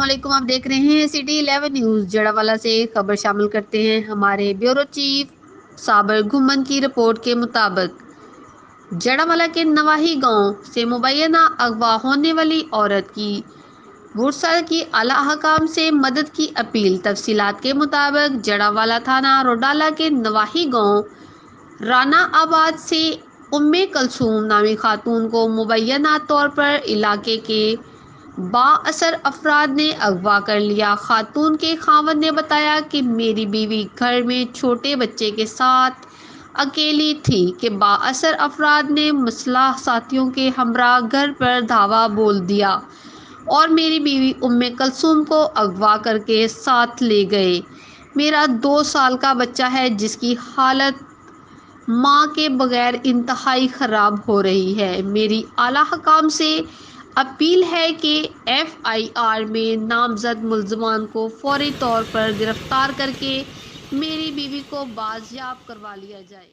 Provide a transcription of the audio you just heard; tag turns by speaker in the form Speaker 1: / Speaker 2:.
Speaker 1: علیکم، آپ دیکھ رہے ہیں سٹی 11 نیوز۔ جڑاوالا سے خبر شامل کرتے ہیں۔ ہمارے بیورو چیف صابر گھمن کی رپورٹ کے مطابق جڑاوالا کے نواحی گاؤں سے مبینہ اغوا ہونے والی عورت کی ورثہ کی اعلیٰ حکام سے مدد کی اپیل۔ تفصیلات کے مطابق جڑاوالا تھانہ روڈالہ کے نواحی گاؤں رانا آباد سے ام کلثوم نامی خاتون کو مبینہ طور پر علاقے کے با اثر افراد نے اغوا کر لیا۔ خاتون کے خاوند نے بتایا کہ میری بیوی گھر میں چھوٹے بچے کے ساتھ اکیلی تھی کہ با اثر افراد نے مسلح ساتھیوں کے ہمراہ گھر پر دھاوا بول دیا اور میری بیوی ام کلثوم کو اغوا کر کے ساتھ لے گئے۔ میرا 2 سال کا بچہ ہے جس کی حالت ماں کے بغیر انتہائی خراب ہو رہی ہے۔ میری اعلیٰ حکام سے اپیل ہے کہ FIR میں نامزد ملزمان کو فوری طور پر گرفتار کر کے میری بیوی کو بازیاب کروا لیا جائے۔